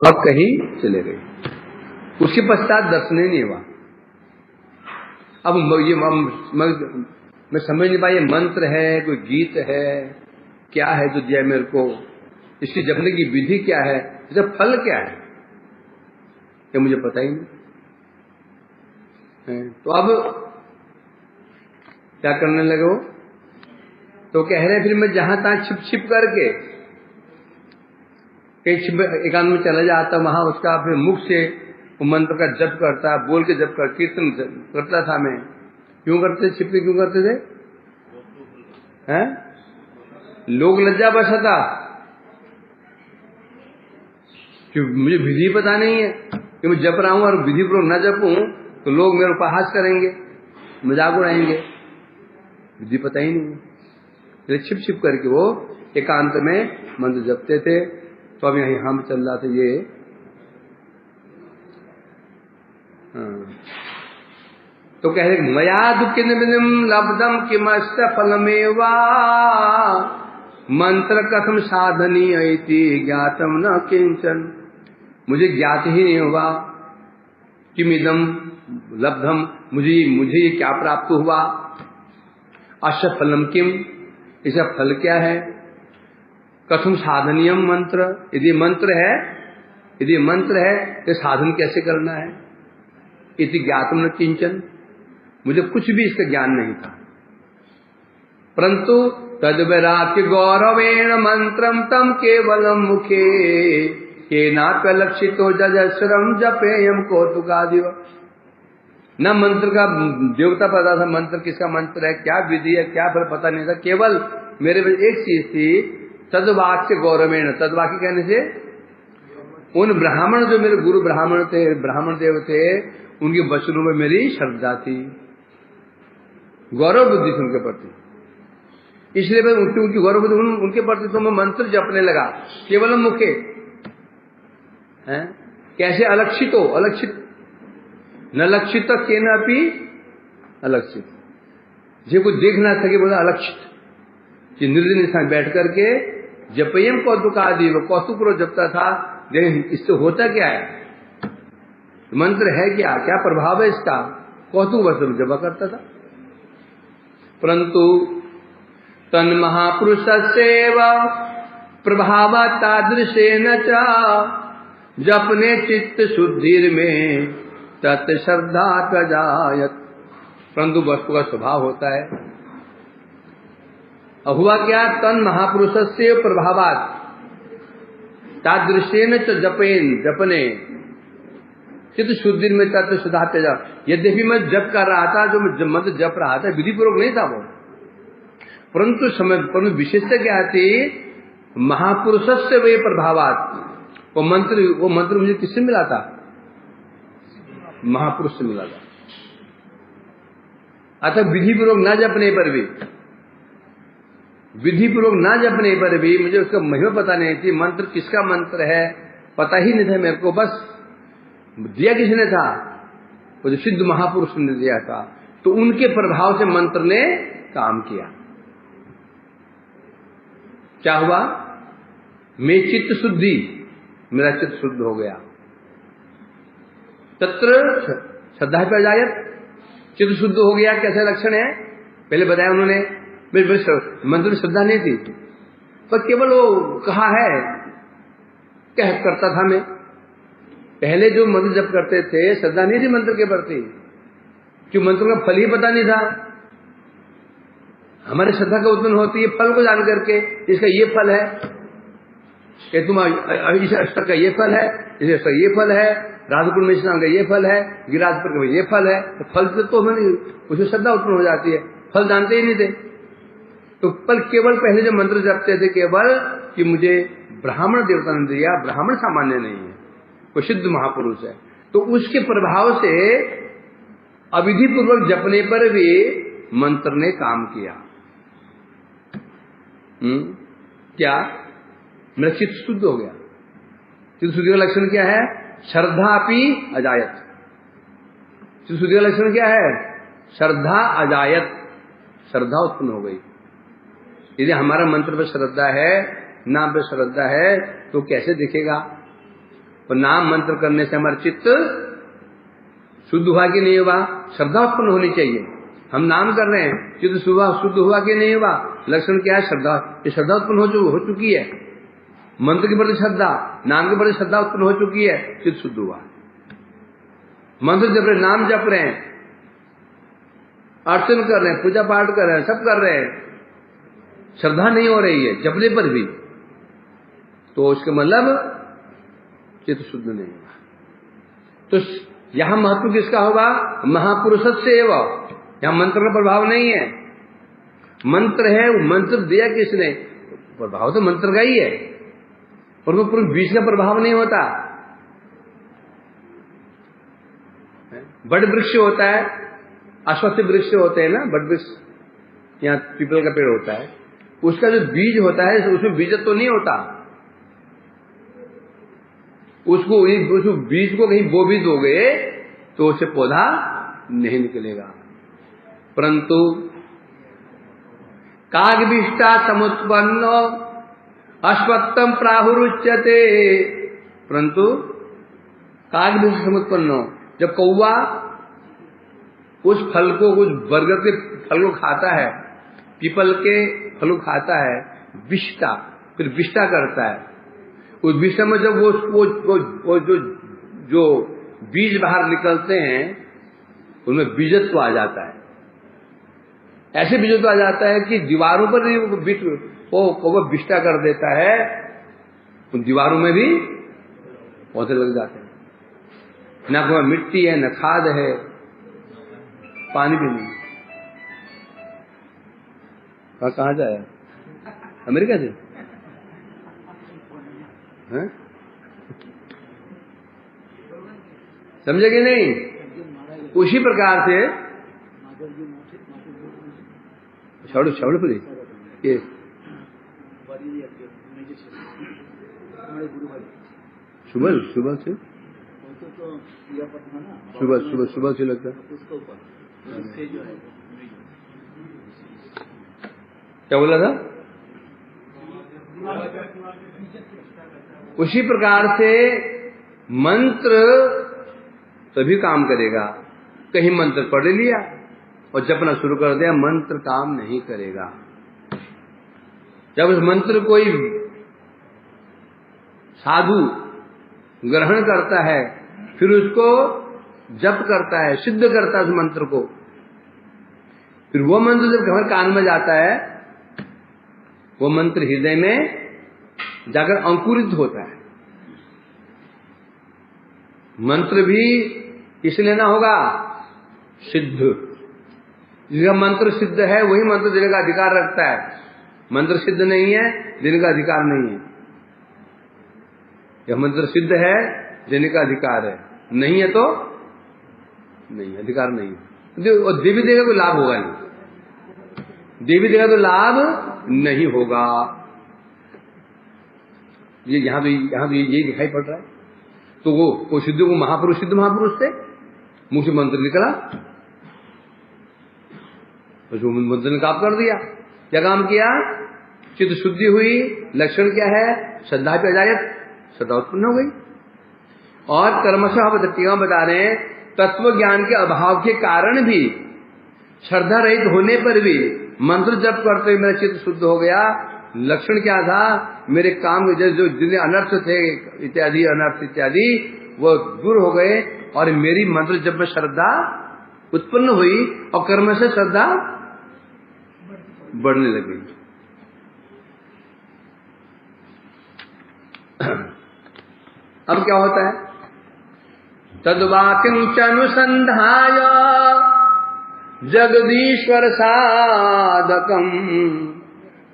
और कहीं चले गए। उसके पश्चात दर्शन ही नहीं हुआ। अब ये मैं समझ नहीं पाया, मंत्र है, कोई गीत है, क्या है जो दिया मेरे को, इसकी जपने की विधि क्या है, इसका फल क्या है, ये मुझे पता ही नहीं। तो अब क्या करने लगे वो, तो कह रहे फिर मैं जहां तहां छिप छिप करके कहीं एकांत में चला जाता, वहां उसका अपने मुख से वो मंत्र का जप करता, बोल के जप कर, कीर्तन करता था मैं। क्यों करते, छिप के क्यों करते थे? हैं? लोग लज्जा बसाता कि मुझे विधि पता नहीं है कि मैं जप रहा हूं और विधि पूर्वक न जपूं तो लोग मेरे उपहास करेंगे, मजाक उड़ाएंगे, विधि पता ही नहीं है। छिप छिप करके वो एकांत में मंत्र जपते थे। तो अब यही हम चल रहा था ये, तो कह रहे मया दुखिन लब्धम किमस्त फलमेवा मंत्र कथम साधनी ऐति ज्ञातम न किंचन। मुझे ज्ञात ही नहीं हुआ किमिदम लब्धम, मुझे ये क्या प्राप्त हुआ, अश्य फलम किम, इसका फल क्या है, कथम साधनीयम मंत्र, यदि मंत्र है तो साधन कैसे करना है, इति ज्ञातम न किंचन, मुझे कुछ भी इसका ज्ञान नहीं था। परंतु तद्वैराग्य गौरवेण मंत्रम तम केवलम मुखे केनाप्यलक्षितो जजस्रम जपेयम कौतुकादिव। न मंत्र का देवता पता था, मंत्र किसका मंत्र है, क्या विधि है, क्या फल पता नहीं था। केवल मेरे में एक चीज थी, तद्वाक्य गौरवेण, तद्वाक्य कहने से उन ब्राह्मण, जो मेरे गुरु ब्राह्मण थे, ब्राह्मण देव थे, उनके वचनों में मेरी श्रद्धा थी, गौरव बुद्धि थी उनके प्रति, इसलिए मैं उनकी गौरव बुद्धि उनके प्रति तो मैं मंत्र जपने लगा केवल मुखे। कैसे अलक्षित हो, अलक्षित न लक्षित के न अपनी अलक्षित, जो कुछ देख ना सके बोला अलक्षित, कि निर्जन स्थान बैठ करके जपयम कौतुकादि, वो कौतुक रो जपता था। लेकिन इससे होता क्या है, मंत्र है क्या, क्या प्रभाव है इसका, कौतुक वर्ष जपा करता था। परंतु तन महापुरुष सेवा प्रभाव तादृशेन च जपने चित्त शुद्धिर में तत् श्रद्धा प्रजायत। परंतु वस्तु का स्वभाव होता है, हुआ क्या, तन महापुरुष से प्रभावात तादृशेन च जपने चित्त शुद्धि में तत्व शुद्धा तेजा। यद्यपि मैं जप कर रहा था, जो मंत्र जप रहा था विधि पूर्वक नहीं था वो, परंतु समय विशेषता क्या थी, महापुरुष से वे प्रभावात, वो मंत्र मुझे किससे मिला था, महापुरुष से मिला था। अतः विधि पूर्वक न जपने पर भी, विधि पूर्वक न जपने पर भी मुझे उसका महिमा पता नहीं थी, मंत्र किसका मंत्र है पता ही नहीं था मेरे को। बस दिया किसने था, वो जो सिद्ध महापुरुष ने दिया था, तो उनके प्रभाव से मंत्र ने काम किया। क्या हुआ, मैं चित्त शुद्धि, मेरा चित्त शुद्ध हो गया। तत्र श्रद्धा पर जायत, चित्त शुद्ध हो गया। कैसे लक्षण है, पहले बताया उन्होंने, मंत्र में श्रद्धा नहीं थी, पर केवल वो कहा है, क्या करता था मैं। पहले जो मंत्र जप करते थे श्रद्धा नहीं थी मंत्र के प्रति, क्यों मंत्र का फल ही पता नहीं था। हमारी श्रद्धा का उत्पन्न होती है फल को जान करके, इसका ये फल है, कि तुम इस अष्टक का ये फल है, इस अष्टक ये फल है, राधपुर में स्नान का ये फल है, गिरिराजपुर का ये फल है। तो फल से तो हमें उसमें श्रद्धा उत्पन्न हो जाती है, फल जानते ही नहीं थे। तो पल केवल पहले जो मंत्र जपते थे केवल कि मुझे ब्राह्मण देवता ने दिया, ब्राह्मण सामान्य नहीं है, वो सिद्ध महापुरुष है, तो उसके प्रभाव से अविधि पूर्वक जपने पर भी मंत्र ने काम किया। क्या, मेरा चित्त शुद्ध हो गया। चित्त शुद्धि का लक्षण क्या है, श्रद्धा अपि अजायत। चित्त शुद्धि का लक्षण क्या है, श्रद्धा अजायत, श्रद्धा उत्पन्न हो गई। यदि हमारा मंत्र पर श्रद्धा है, नाम पर श्रद्धा है, तो कैसे दिखेगा, और नाम मंत्र करने से हमारा चित्त शुद्ध हुआ कि नहीं हुआ? श्रद्धा उत्पन्न होनी चाहिए। हम नाम कर रहे हैं, चित्त शुद्ध हुआ कि नहीं हुआ? लक्षण क्या है? श्रद्धा। ये श्रद्धा उत्पन्न हो चुकी है। मंत्र के प्रति श्रद्धा, नाम के प्रति श्रद्धा उत्पन्न हो चुकी है, चित्त शुद्ध हुआ। मंत्र जप रहे, नाम जप रहे हैं, अर्चन कर रहे हैं, पूजा पाठ कर रहे हैं, सब कर रहे हैं, श्रद्धा नहीं हो रही है जपने पर भी, तो उसका मतलब चित्त शुद्ध नहीं हुआ। तो यहां महत्व किसका होगा? महापुरुष से एवं। यहां मंत्र का प्रभाव नहीं है। मंत्र है, वो मंत्र दिया किसने? प्रभाव तो मंत्र का ही है, और वो पूरे बीच का प्रभाव नहीं होता। बड़ वृक्ष होता है, अश्वत्थ वृक्ष होते हैं ना, बड़ वृक्ष, यहाँ पीपल का पेड़ होता है, उसका जो बीज होता है उसमें बीजत्व तो नहीं होता। उसको बीज को कहीं बो भी दोगे तो उससे पौधा नहीं निकलेगा। परंतु कागविष्टा समुत्पन्न अश्वत्थम प्राहुरुच्यते। परंतु कागविष्टा समुत्पन्न, जब कौवा उस फल को, उस बरगद के फल को खाता है, पीपल के फल को खाता है, विष्टा, फिर विष्टा करता है, उस विष्टा में जब वो जो बीज बाहर निकलते हैं उनमें बीजत्व आ जाता है। ऐसे बीजत्व आ जाता है कि दीवारों पर भी वो विष्टा कर देता है, उन दीवारों में भी पौधे लग जाते हैं। न कोई मिट्टी है, न खाद है, पानी भी नहीं। कहाँ जाए? अमेरिका से हैं? समझे कि नहीं? उसी प्रकार से ये सुबह से लगता है। क्या बोला था? उसी प्रकार से मंत्र तभी काम करेगा। कहीं मंत्र पढ़ लिया और जपना शुरू कर दिया, मंत्र काम नहीं करेगा। जब उस मंत्र कोई साधु ग्रहण करता है, फिर उसको जप करता है, सिद्ध करता है उस मंत्र को, फिर वो मंत्र जब हमारे कान में जाता है, वो मंत्र हृदय में जाकर अंकुरित होता है। मंत्र भी किस लेना होगा? सिद्ध। जिसका मंत्र सिद्ध है वही मंत्र देने का अधिकार रखता है। मंत्र सिद्ध नहीं है, देने का अधिकार नहीं है। यह मंत्र सिद्ध है, देने का अधिकार है, नहीं है तो नहीं, अधिकार नहीं है। और देवी देगा तो लाभ होगा नहीं, देवी देगा तो लाभ नहीं होगा। ये यहां तो यही दिखाई पड़ रहा है। तो वो सिद्ध को महापुरुष, सिद्ध महापुरुष थे, मुंह से मंत्र निकला, तो मंत्र ने काम कर दिया। क्या काम किया? चित्त शुद्धि हुई। लक्षण क्या है? श्रद्धा पे अजायत, श्रद्धा उत्पन्न हो गई। और कर्मशः टीका बता रहे हैं, तत्व ज्ञान के अभाव के कारण भी, श्रद्धा रहित होने पर भी मंत्र जप करते हुए मेरा चित्त शुद्ध हो गया। लक्षण क्या था? मेरे काम जो जितने अनर्थ थे इत्यादि, अनर्थ इत्यादि, वो दूर हो गए और मेरी मंत्र जप में श्रद्धा उत्पन्न हुई और कर्म से श्रद्धा बढ़ने लगी। अब क्या होता है? तद्वाक्यं च अनुसंधाय जगदीश्वर साधकम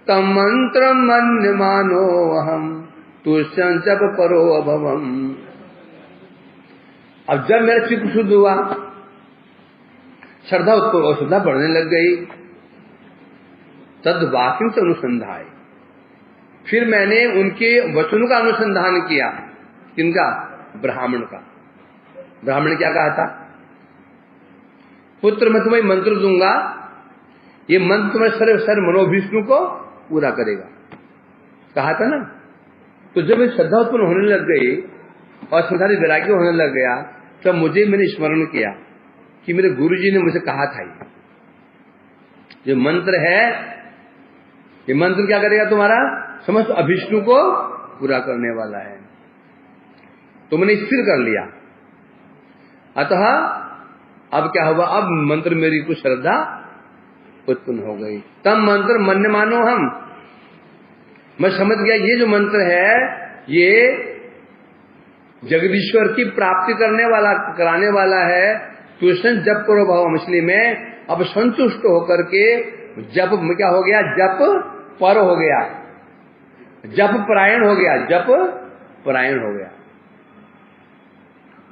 तम मंत्र मन्यमानो अहम तुष्यं जप परो अभवम। अब जब मेरा चित्त शुद्ध हुआ, श्रद्धा उत्पन्न और श्रद्धा बढ़ने लग गई, तद वाक्यों से अनुसंधाय, फिर मैंने उनके वचनों का अनुसंधान किया। किनका? ब्राह्मण का। ब्राह्मण क्या कहा था? पुत्र मैं तुम्हें मंत्र दूंगा, ये मंत्र तुम्हें सर्व मनोभिष्णु को पूरा करेगा, कहा था ना। तो जब श्रद्धा उत्पन्न होने लग गई और संसारी वैराग्य होने लग गया, तब मुझे मैंने स्मरण किया कि मेरे गुरुजी ने मुझे कहा था ये मंत्र है, ये मंत्र क्या करेगा तुम्हारा समस्त अभिष्टु को पूरा करने वाला है। तो मैंने स्थिर कर लिया। अतः अब क्या हुआ, अब मंत्र मेरी कुछ श्रद्धा उत्पन्न हो गई। तब मंत्र मन्य मानो हम, मैं समझ गया ये जो मंत्र है ये जगदीश्वर की प्राप्ति करने वाला, कराने वाला है। कृष्ण जप करो भाव मछली में, अब संतुष्ट होकर के जप में क्या हो गया, जप पर हो गया, जप परायण हो गया, जप परायण हो गया।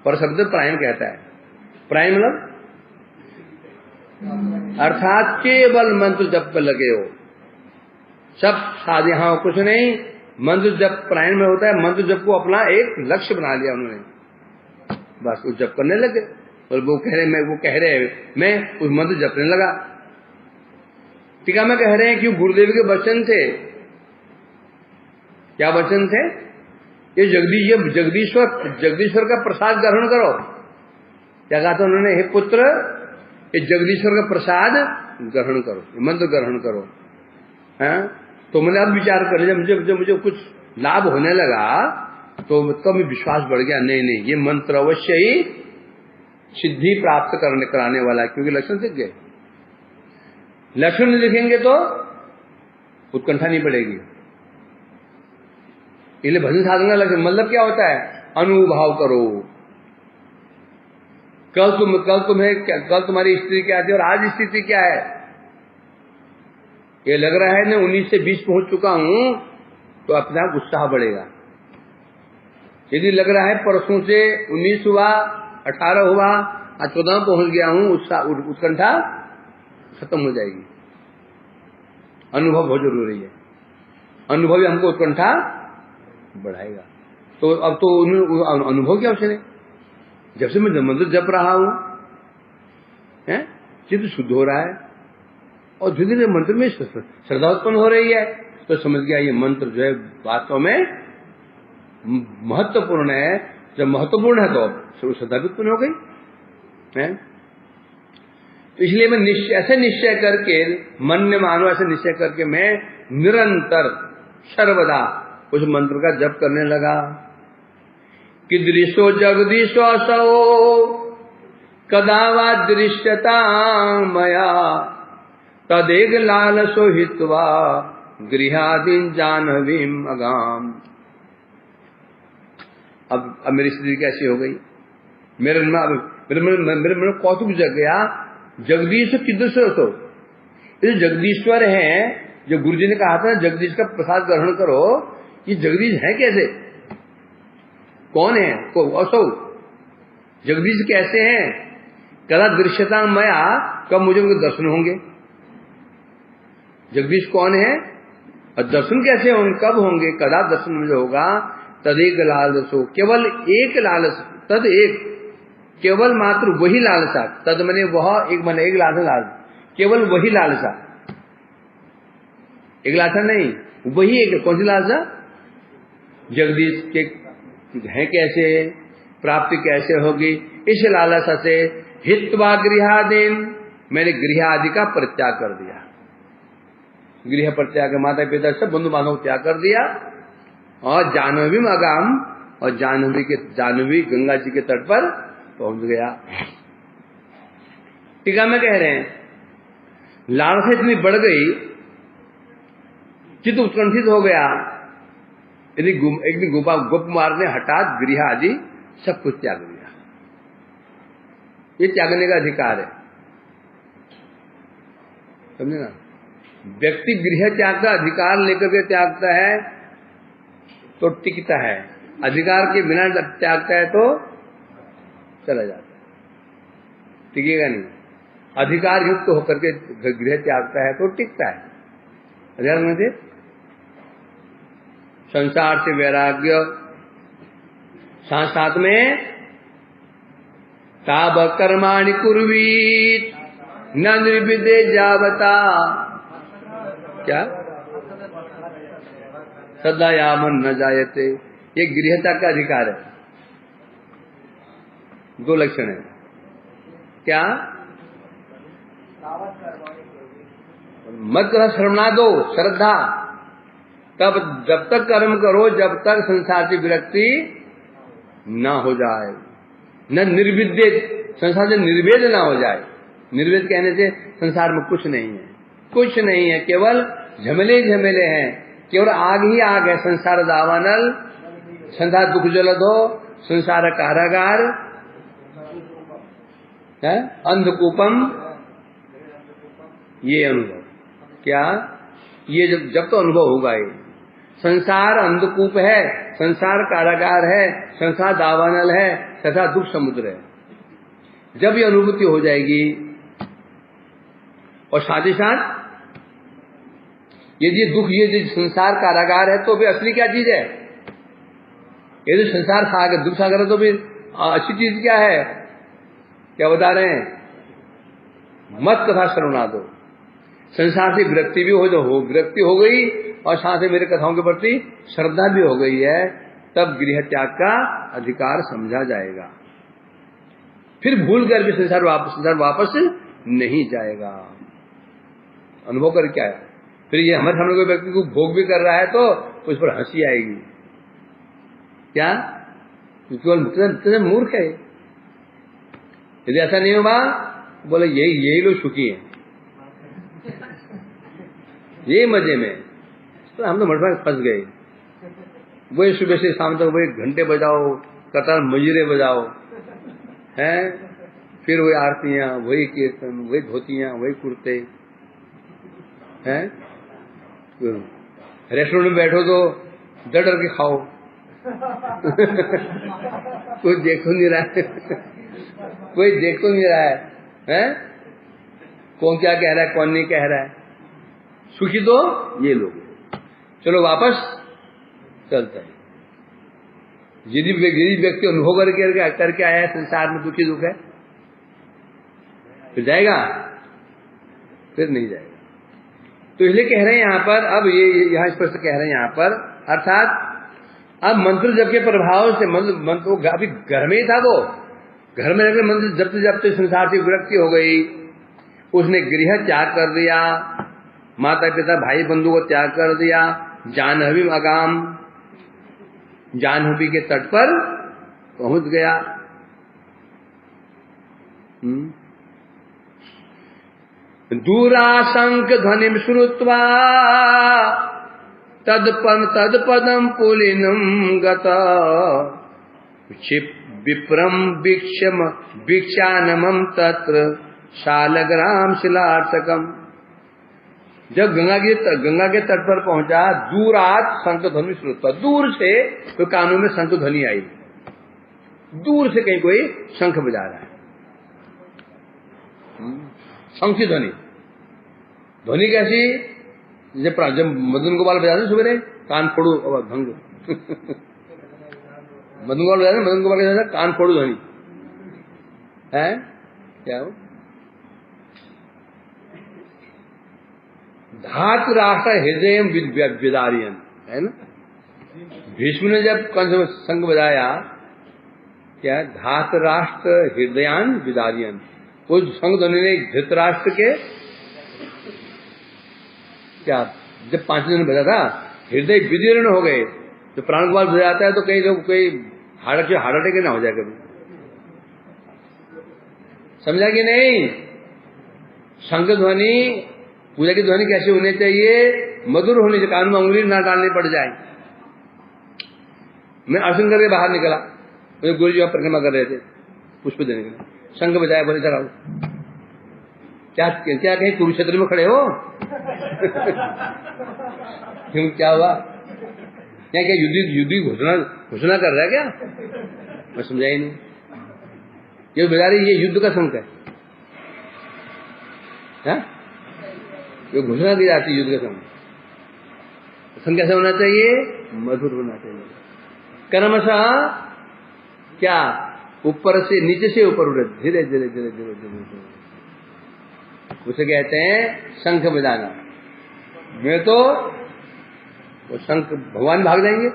पर शब्द परायण कहता है। परायण मतलब अर्थात केवल मंत्र जप पर लगे हो, सब साधे, हाँ कुछ नहीं, मंत्र जप परायण में होता है। मंत्र जप को अपना एक लक्ष्य बना लिया उन्होंने, बस वो जप करने लगे। और वो कह रहे मैं उस मंत्र जपने लगा। टीका में कह रहे हैं कि गुरुदेव के वचन थे। क्या वचन थे? ये जगदीश्वर का प्रसाद ग्रहण करो। क्या कहा था उन्होंने? हे पुत्र, ये जगदीश्वर का प्रसाद ग्रहण करो, मंत्र ग्रहण करो। हैं? तो मैंने अब विचार कर लिया, जब मुझे कुछ लाभ होने लगा तो तब विश्वास बढ़ गया, नहीं ये मंत्र अवश्य ही सिद्धि प्राप्त कराने वाला है, क्योंकि लक्षण दिख गए। लक्षण नहीं दिखेंगे तो उत्कंठा नहीं बढ़ेगी। इसलिए भजन साधन का लक्षण मतलब क्या होता है? अनुभाव करो। कल तुम्हारी स्थिति क्या थी और आज स्थिति क्या है? ये लग रहा है ना 19 से 20 पहुंच चुका हूं तो अपना उत्साह बढ़ेगा। यदि लग रहा है परसों से 19 हुआ, 18 हुआ, आज 14 पहुंच गया हूं, उत्कंठा खत्म हो जाएगी। अनुभव बहुत जरूरी है, अनुभव हमको उत्कंठा बढ़ाएगा। तो अब तो अनुभव क्या आवश्यक है? जब से मैं मंत्र जप रहा हूं, चित्त शुद्ध हो रहा है और धीरे धीरे मंत्र में श्रद्धा उत्पन्न हो रही है, तो समझ गया ये मंत्र जो है वास्तव में महत्वपूर्ण है। जब महत्वपूर्ण है तो श्रद्धा भी उत्पन्न हो गई है। तो इसलिए मैं ऐसे निश्चय करके, मन में मानो ऐसे निश्चय करके मैं निरंतर सर्वदा उस मंत्र का जप करने लगा। कि दृशो जगदीशो असो कदा वा दृश्यता मया तदेग लालसो हित्वा गृहादीन जानवीम अगाम। अब मेरी स्थिति कैसी हो गई? मेरे मन कौतुक जग गया। जगदीश कीदृश हो, ये जगदीश्वर है जो गुरुजी ने कहा था जगदीश का प्रसाद ग्रहण करो, ये जगदीश है कैसे? कौन है? असो जगदीश कैसे हैं? कदा दृश्यता मया, कब मुझे उनके दर्शन होंगे? जगदीश कौन है और दर्शन कैसे होंगे, कब होंगे? कदा दर्शन मुझे होगा। तदेक लालसो, केवल एक लालस, तद एक, केवल मात्र वही लालसा। तद मने वह, एक मने एक लालसा, केवल वही लालसा, एक लालसा नहीं, वही एक। कौन सी लालसा? जगदीश के है कैसे, प्राप्ति कैसे होगी, इस लालसा से हित्वा गृहादीन, मैंने गृह आदि का परित्याग कर दिया। गृह परित्याग, माता पिता सब बंधु बांधव त्याग कर दिया और जाह्नवी में अगाम, और जाह्नवी गंगा जी के तट पर पहुंच गया। टीका में कह रहे हैं लालसा इतनी बढ़ गई, चित्त उत्कंठित हो गया। यदि एक दिन गोप कुमार ने हठात गृह आदि सब कुछ त्याग दिया। ये त्यागने का अधिकार है, समझे ना? व्यक्ति गृह त्याग का अधिकार लेकर के त्यागता है तो टिकता है, अधिकार के बिना त्यागता है तो चला जाता है, टिकेगा नहीं। अधिकार युक्त होकर के गृह त्यागता है तो टिकता है। अधिकार में से संसार से वैराग्य, साथ साथ में ताब कर्माणि कुर्वीत न निर्विदे जावता, क्या सदा यामन न जायते, ये गृहता का अधिकार है। दो लक्षण है। क्या? मत कथा श्रवणा दो, श्रद्धा। तब जब तक कर्म करो जब तक संसार से विरक्ति ना हो जाए, न निर्विद्येत, संसार से निर्वेद ना हो जाए। निर्वेद कहने से संसार में कुछ नहीं है, कुछ नहीं है, केवल झमेले झमेले हैं, केवल आग ही आग है। संसार दावानल, संसार दुख जलधो, संसार कारागार है, अंधकूपम। ये अनुभव क्या? ये जब तो अनुभव होगा ये संसार अंधकूप है, संसार कारागार है, संसार दावानल है, संसार दुख समुद्र है। जब ये अनुभूति हो जाएगी, और साथ ही साथ यदि दुख, ये संसार कारागार है तो भी असली क्या चीज है? ये जो संसार सागर, दुख सागर है तो भी अच्छी चीज क्या है? क्या बता रहे हैं? मत कथा श्रवणा दो। संसार से विरक्ति भी विरक्ति हो गई और साथ ही मेरे कथाओं के प्रति श्रद्धा भी हो गई है, तब गृह त्याग का अधिकार समझा जाएगा। फिर भूल कर भी संसार वापस नहीं जाएगा। अनुभव कर क्या है? फिर ये हमारे सामने कोई व्यक्ति को भोग भी कर रहा है तो उस पर हंसी आएगी। क्या? क्योंकि मूर्ख है। यदि ऐसा नहीं होगा, बोले यही लोग सुखी हैं, ये मजे में। तो हम तो मठवा फंस गए। वही सुबह से शाम तक वही घंटे बजाओ, कतार मजीरे बजाओ, हैं, फिर वही आरतियां, वही कीर्तन, वही धोतियां, वही कुर्ते, हैं। रेस्टोरेंट में बैठो तो डर डर के खाओ। कोई देख तो नहीं रहा है, कोई देख तो नहीं रहा है, हैं? कौन क्या कह रहा है, कौन नहीं कह रहा है। सुखी तो ये लोग। चलो वापस चलता है। यदि व्यक्ति अनुभव करके आया है संसार में दुखी दुख है, फिर जाएगा? फिर नहीं जाएगा। तो इसलिए कह रहे हैं यहां पर, अब ये यहां स्पष्ट कह रहे हैं यहां पर, अर्थात अब मंत्र जप के प्रभाव से, मंत्र अभी घर में ही था, वो घर में रहकर मंत्र जपते जपते संसार से विरक्ति हो गई, उसने गृह त्याग कर दिया, माता पिता भाई बंधु को त्याग कर दिया, जाह्नवी अगाम, जाह्नवी के तट पर पहुंच गया। दूराशंक ध्वनिम श्रुत्वा तदपदम पुलिनम गता विप्रम भिक्षानमं तत्र शालग्राम शिलार्चकम। जब गंगा के तट पर पहुंचा, दूरात शंख ध्वनि श्रुत्वा, दूर से तो कानों में शंख ध्वनि आई, दूर से कहीं कोई शंख बजा रहा है, शंख की ध्वनि। ध्वनि कैसी? जब मदन गोपाल बजाते सुबह कान फोड़ू भंग। मदन गोपाल बजाते, मदन गोपाल के कान फोड़ू ध्वनि है क्या? हो धातु राष्ट्र हृदय विदारियन है ना। भीष्म ने जब कंस संग बजाया, क्या? धातु राष्ट्र हृदयान विदारियन। उस संग ध्वनि ने धृतराष्ट्र के क्या, जब 5 दिन बजा था, हृदय विदीर्ण हो गए। तो प्राण गोपाल बजाता है तो कई लोग कोई हार्ट अटैक ना हो जाए कभी। समझा कि नहीं? शंख ध्वनि, पूजा की ध्वनि कैसे होनी चाहिए? मधुर होनी चाहिए, कान में उंगली ना डालनी पड़ जाए। मैं अर्चन करके बाहर निकला, मुझे गुरु जी परिक्रमा कर रहे थे पुष्प देने के लिए, शंख बजाया, बोले चलाओ। क्या कहीं कुरुक्षेत्र में खड़े हो? क्यों, क्या हुआ? क्या युद्ध घोषणा कर रहा है क्या? मैं समझा ही नहीं। ये बजा रही, ये युद्ध का शंख है, ये घोषणा की जाती है युद्ध का शंख। शंख कैसा होना चाहिए? मधुर होना चाहिए। क्रमशः क्या, ऊपर से नीचे से ऊपर उड़े, धीरे धीरे धीरे धीरे धीरे, उसे कहते हैं शंख बजाना। मैं तो वो शंख भगवान भाग जाएंगे,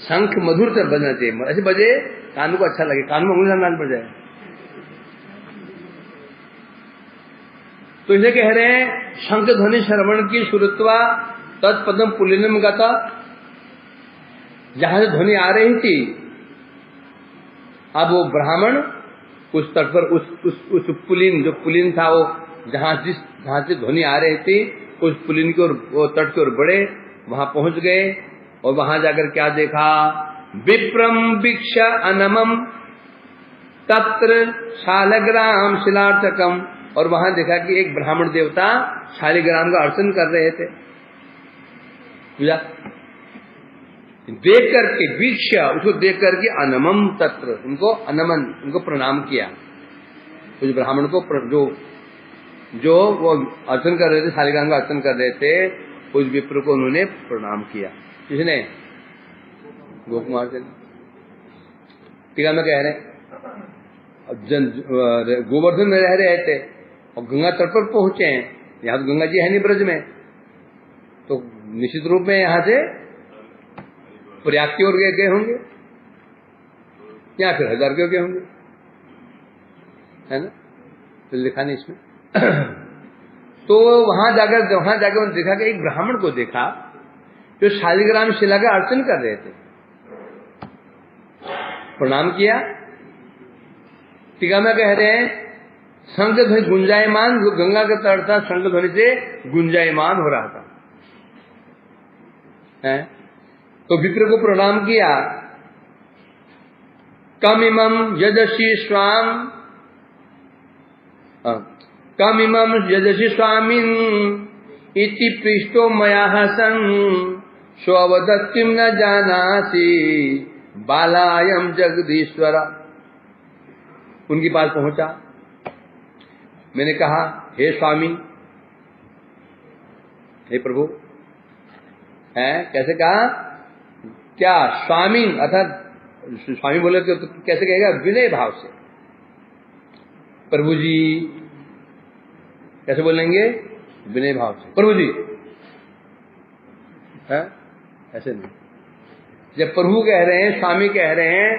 शंख मधुर से बजना चाहिए, ऐसे बजे कानों को अच्छा लगे, कानों में उंगली नान पड़ जाए। तो इसे कह रहे हैं शंख ध्वनि श्रवण की श्रुत्वा तत्पदम पुलिनम गता, जहां से ध्वनि आ रही थी, अब वो ब्राह्मण उस तट पर उस पुलिन, जो पुलिन था वो जहां से ध्वनि आ रही थी, उस पुलिन की ओर, वो तट की ओर बढ़े, वहां पहुंच गए और वहां जाकर क्या देखा, विप्रम वीक्ष अनमम तत्र शालग्राम शिलार्चकम, और वहां देखा कि एक ब्राह्मण देवता शालिग्राम का अर्चन कर रहे थे। पूजा देख करके, वीक्ष उसको देख करके अनमम तत्र, उनको अनमन, उनको प्रणाम किया। उस ब्राह्मण को जो वो अर्चन कर रहे थे, शालिग्राम का अर्चन कर रहे थे, उस विप्र को उन्होंने प्रणाम किया। किसने? गोकुमार से। टीका में कह रहे गोवर्धन में रह रहे थे और गंगा तट पर पहुंचे हैं। यहां तो गंगा जी है नहीं ब्रज में, तो निश्चित रूप में यहां से प्रयाग की ओर गए होंगे या फिर हरिद्वार की ओर गए होंगे, है ना? तो लिखा नहीं इसमें। तो वहां जाकर उन्होंने देखा कि एक ब्राह्मण को देखा जो शालिग्राम शिला का अर्चन कर रहे थे, प्रणाम किया। टीका में कह रहे हैं शंख ध्वनि गुंजायमान, जो गंगा का तट था शंख ध्वनि से गुंजायमान हो रहा था, है? तो विप्र को प्रणाम किया। कम इमम यजसी स्वाम, कम इमम यजसी स्वामिन इति पृष्ठो मया हसन, स्ववदत्तिम न जानासी बालायम जगदीश्वर। उनके पास पहुंचा, मैंने कहा हे स्वामी, हे प्रभु, है? कैसे कहा? क्या स्वामी, अर्थात स्वामी बोले तो कैसे कहेगा? विनय भाव से। प्रभु जी कैसे बोलेंगे? विनय भाव से, प्रभु जी, है? ऐसे नहीं। जब प्रभु कह रहे हैं, स्वामी कह रहे हैं,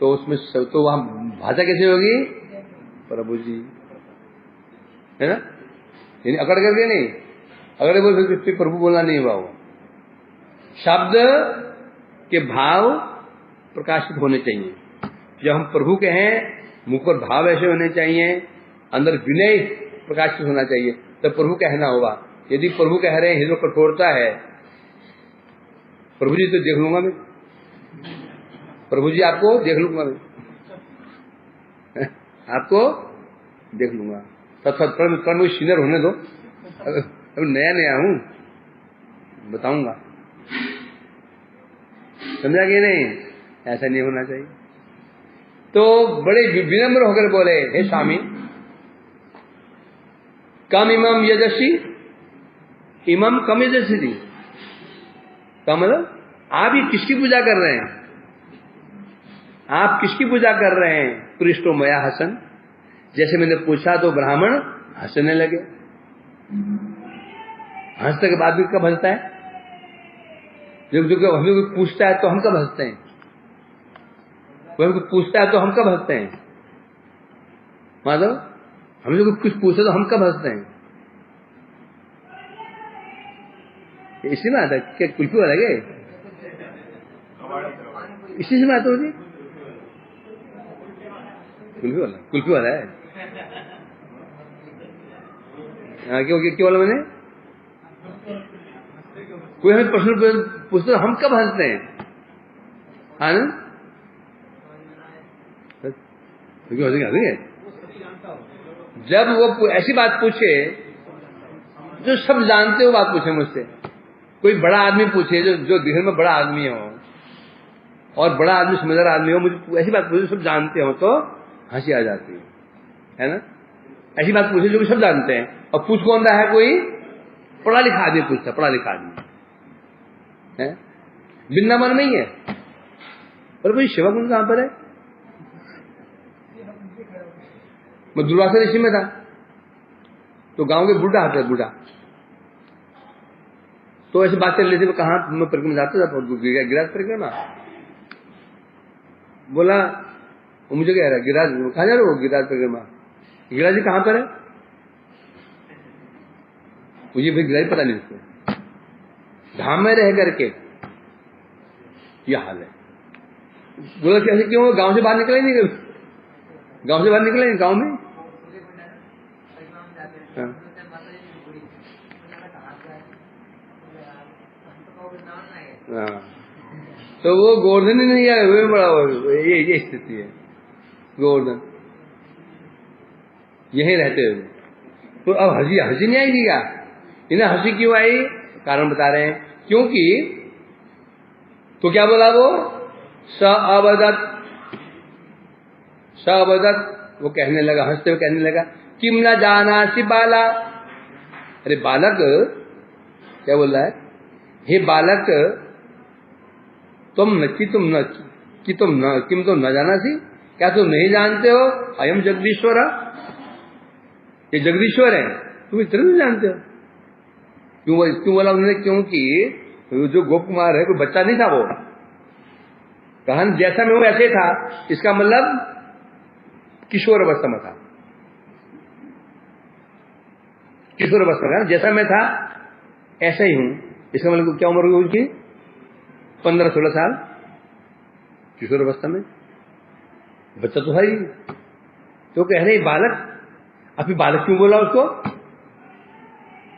तो उसमें तो वहां भाषा कैसे होगी? प्रभु जी, है ना? यानी अकड़ करके नहीं, अगर बोल सकते प्रभु बोलना नहीं हुआ, वो शब्द के भाव प्रकाशित होने चाहिए। जब हम प्रभु कहें, मुख पर भाव ऐसे होने चाहिए, अंदर विनय प्रकाशित होना चाहिए, तब प्रभु कहना होगा। यदि प्रभु कह रहे हैं हृदय कठोरता है, प्रभु जी तो देख लूंगा मैं, प्रभु जी आपको देख लूंगा मैं, आपको देख लूंगा, तब सीनियर होने दो, अभी नया नया हूं, बताऊंगा। समझा कि नहीं? ऐसा नहीं होना चाहिए। तो बड़े विनम्र होकर बोले, हे स्वामी, कम इमम यजसी, इमम कम यजसी, का मतलब आप ये किसकी पूजा कर रहे हैं? आप किसकी पूजा कर रहे हैं? पृष्ठो मया हसन, जैसे मैंने पूछा तो ब्राह्मण हंसने लगे। हंसने के बाद भी कब हंसता है? जब हमें कोई पूछता है तो हम कब हंसते हैं? कोई पूछता है तो हम कब हंसते हैं? माधव, हमसे कोई कुछ पूछे तो हम कब हंसते हैं? इसी में आता है क्या? कुल्फी वाला है? इसी से बात होगी? कुल्फी वाला है। क्यों वाला मैंने? कोई हमें प्रश्न पूछते हम कब हंसते हैं? आनंद क्यों हंसेंगे? जब वो ऐसी बात पूछे जो सब जानते हो, बात पूछे मुझसे, कोई बड़ा आदमी पूछे जो दिखने में बड़ा आदमी हो और बड़ा आदमी समझदार आदमी हो, मुझे ऐसी बात पूछे सब जानते हो, तो हंसी आ जाती है ना? ऐसी बात पूछे जो सब जानते हैं, और पूछ कौन रहा है? कोई पढ़ा लिखा आदमी पूछता, पढ़ा लिखा आदमी है, वृंदावन में ही है। और भाई शिवा कुंड कहां पर है? मैं दुर्वासा ऋषि में था, तो गांव के बूढ़ा आता है, बूढ़ा तो ऐसी बात चल रही थी, कहाँ मैं परिक्रमा जाता था, गिरिराज परिक्रमा। बोला वो मुझे कह रहा है गिरिराज कहाँ जा रहे हो, गिरिराज परिक्रमा। गिरिराज जी कहाँ पर है, मुझे भी गिरिराज पता नहीं उसको, धाम में रह करके यह हाल है। बोला कैसे क्यों, गांव से बाहर निकला ही नहीं, गांव से बाहर निकला नहीं, गांव में। हाँ। हाँ। तो वो गोवर्धन ही नहीं आया, वो बड़ा ये स्थिति है, गोवर्धन यहीं रहते हुए। तो अब हंसी नहीं आएगी क्या, इन्हें हंसी क्यों आई, कारण बता रहे हैं, क्योंकि तो क्या बोला वो, स अवदत, वो कहने लगा, हंसते हुए कहने लगा, किम न जानासि बाला। अरे बालक, क्या बोल रहा है, हे बालक, तुम न जानासि, क्या तुम नहीं जानते हो, अयम जगदीश्वर, ये जगदीश्वर है, तुम इतना नहीं जानते हो। क्यों बोला उन्होंने, क्योंकि जो गोप कुमार है कोई बच्चा नहीं था, वो कहन जैसा मैं वो ऐसे था, इसका मतलब किशोर अवस्था में था, किशोर अवस्था में, जैसा मैं था ऐसा ही हूं। इसका मतलब क्या उम्र हुई उसकी, 15-16 साल, किशोर अवस्था में, बच्चा तो है ही। तो कह रहे बालक, अभी बालक क्यों बोला उसको,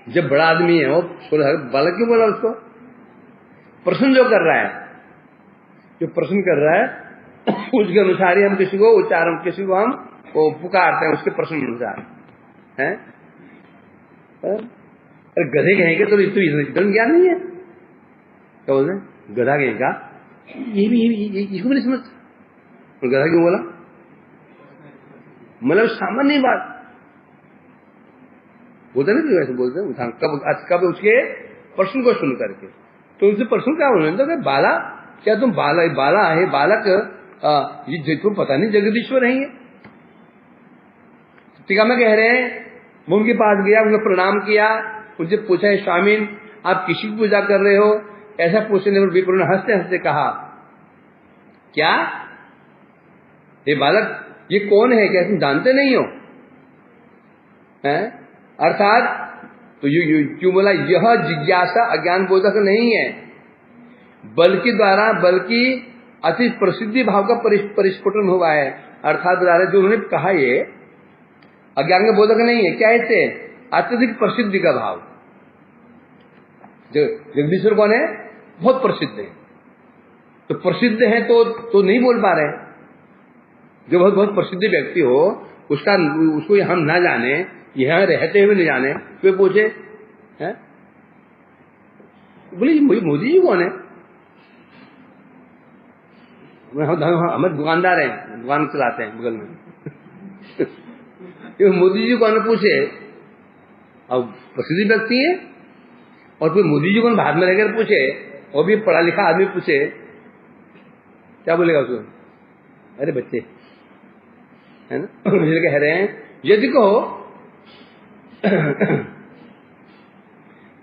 जब बड़ा आदमी है वो 16, बालक क्यों बोला उसको। प्रश्न जो कर रहा है, जो प्रश्न कर रहा है उसके अनुसार ही हम किसी को उच्चारण, किसी को हम वो पुकारते हैं उसके प्रश्न अनुसार है। अरे गधे कहेंगे तो इतना ज्ञान नहीं है, क्या बोलते हैं, गधा कहेगा ये भी इसको भी नहीं समझता, गधा क्यों बोला, मतलब सामान्य बात बोलते नहीं, वैसे बोलते हैं कब उसके प्रश्न को सुन करके। तो उनसे प्रश्न क्या बोले, तो बाला, क्या तुम बाला है, बालक, ये तुम पता नहीं जगदीश्वर है। टीका में कह रहे हैं, वो उनके पास गया, उन्हें प्रणाम किया, उनसे पूछा है स्वामी आप किसी की पूजा कर रहे हो, ऐसा पूछने पर विप्र ने हंसते हंसते कहा, क्या ये बालक ये कौन है, क्या तुम जानते नहीं हो, हैं? अर्थात तो क्यों बोला, यह जिज्ञासा अज्ञान बोधक नहीं है, बल्कि अति प्रसिद्धि भाव का परिस्फुटन हुआ है। अर्थात जो उन्होंने कहा ये अज्ञान का बोधक नहीं है, क्या है, अत्यधिक प्रसिद्धि का भाव। जगदीश्वर कौन है, बहुत प्रसिद्ध है, तो प्रसिद्ध है तो नहीं बोल पा रहे। जो बहुत प्रसिद्ध व्यक्ति हो, उसको हम ना जाने, यहां रहते हुए नहीं जाने, तो पूछे हैं, बोले मोदी जी कौन है, हम दुकानदार हैं, दुकान चलाते हैं बगल में मोदी जी कौन पूछे, अब प्रसिद्ध व्यक्ति है, और फिर मोदी जी कौन बाद में रहकर पूछे, और भी पढ़ा लिखा आदमी पूछे, क्या बोलेगा उसको, अरे बच्चे है ना। मुझे कह रहे हैं यदि कहो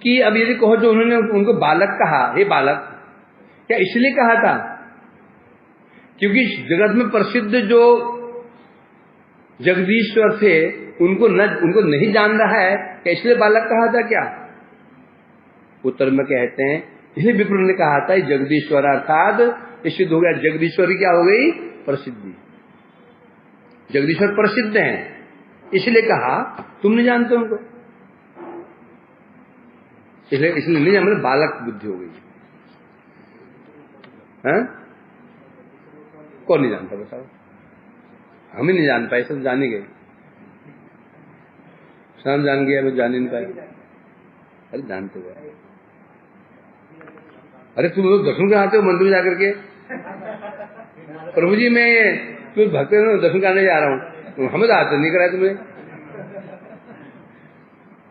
कि अब यदि कहो जो उन्होंने उनको बालक कहा, हे बालक, क्या इसलिए कहा था क्योंकि जगत में प्रसिद्ध जो जगदीश्वर थे उनको नहीं जान रहा है, क्या इसलिए बालक कहा था क्या। उत्तर में कहते हैं इसलिए विप्र ने कहा था जगदीश्वर, अर्थात सिद्ध हो गया जगदीश्वरी क्या हो गई, प्रसिद्धि। जगदीश्वर प्रसिद्ध हैं, इसलिए कहा तुम नहीं जानते उनको, इसलिए नहीं जान, मतलब बालक बुद्धि हो गई है। कौन नहीं जानता बताओ, हम ही नहीं जान पाए, सब जान ही गए, शाम जान गया, मैं जान ही नहीं पाया। अरे जानते हो, अरे तुम लोग दर्शन कराते हो मंदिर में जाकर के, प्रभु जी मैं तुम भक्त दर्शन करने जा रहा हूँ, हमें तो आते नहीं कराया तुमने,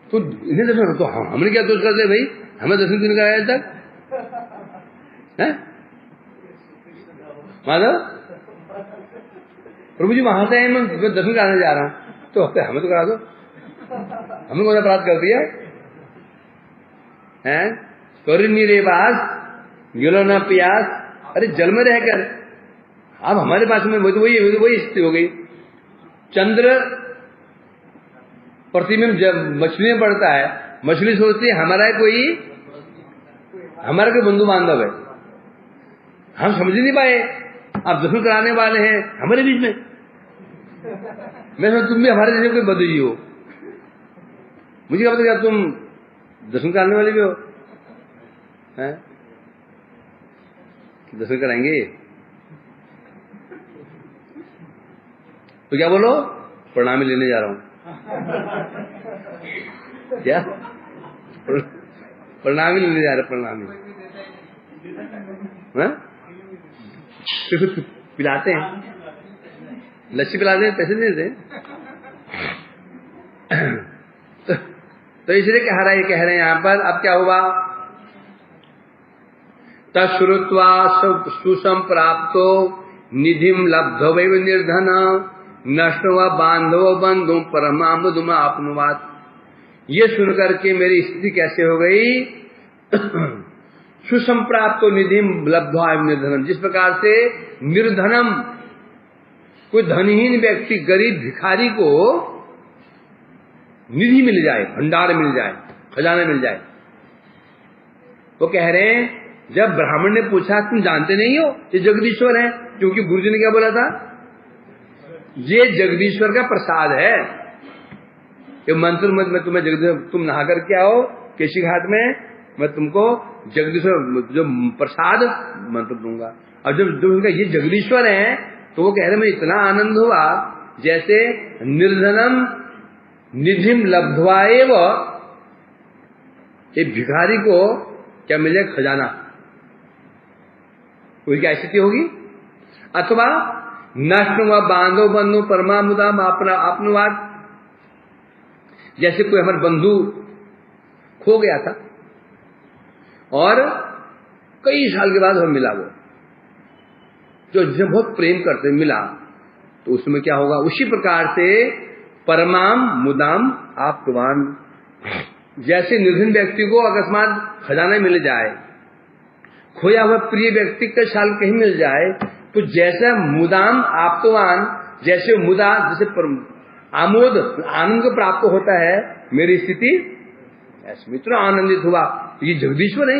तो इन्हें दर्शन, तो हमने क्या दोष करते भाई, हमें दर्शन क्यों कराया तक है माधव। प्रभु जी वहां से मैं दर्शन कराने जा रहा हूँ, तो हमें तो करा दो, हमने कौन अपराध कर दिया है। कर नीरे बास गिलो न प्यास। अरे जल में रहकर अब हमारे पास में वही स्थिति हो गई। चंद्र पृथ्वी में जब मछली में पड़ता है, मछली सोचती है हमारा कोई बंधु बांधव है, हम समझ नहीं पाए, आप दर्शन कराने वाले हैं हमारे बीच में। मैं समझ तुम भी हमारे जैसे कोई बंधु जी हो। मुझे क्या पता तुम दर्शन कराने वाले भी हो, हैं? दर्शन कराएंगे तो क्या बोलो, प्रणामी लेने जा रहा हूं। क्या प्रणामी लेने जा रहे, प्रणामी पिलाते हैं, लस्सी पिलाते हैं, पैसे नहीं देते। तो इसलिए कह रहे हैं यहां पर। अब क्या हुआ, तश्रुत्वा सुसंप्राप्तो निधिम लब्धवैव निर्धन नष्टवा बांधव बंधु परमामुदुम आपनुवात। ये सुनकर के मेरी स्थिति कैसे हो गई, सुसंप्राप्तो निधिम लब्धवा निर्धनम, जिस प्रकार से निर्धनम कोई धनहीन व्यक्ति गरीब भिखारी को निधि मिल जाए, भंडार मिल जाए, खजाना मिल जाए। वो कह रहे हैं जब ब्राह्मण ने पूछा तुम जानते नहीं हो ये जगदीश्वर है, क्योंकि गुरुजी ने क्या बोला था, ये जगदीश्वर का प्रसाद है, ये मंत्र में तुम्हें जगदीश्वर, तुम नहा करके आओ केशी घाट में, मैं तुमको जगदीश्वर जो प्रसाद मंत्र दूंगा। और जब उनका ये जगदीश्वर है तो वो कह रहे मैं इतना आनंद हुआ जैसे निर्धनम निधिम लब्धवाएव, ये भिखारी को क्या मिले, खजाना। कोई क्या स्थिति होगी, अथवा नष्ट व बांधो बंधु परमामुदाम आपनुवाद, जैसे कोई हमारे बंधु खो गया था और कई साल के बाद हम मिला, वो जो जब बहुत प्रेम करते मिला, तो उसमें क्या होगा, उसी प्रकार से परमाम मुदाम आपवान, जैसे निर्धन व्यक्ति को अकस्मात खजाना मिल जाए, खोया हुआ प्रिय व्यक्ति का साल कहीं मिल जाए, तो जैसा मुदाम आपवान, जैसे मुदा जैसे आमोद आनंद को प्राप्त होता है, मेरी स्थिति ऐसे मित्र आनंदित हुआ। ये जगदीश्वर है,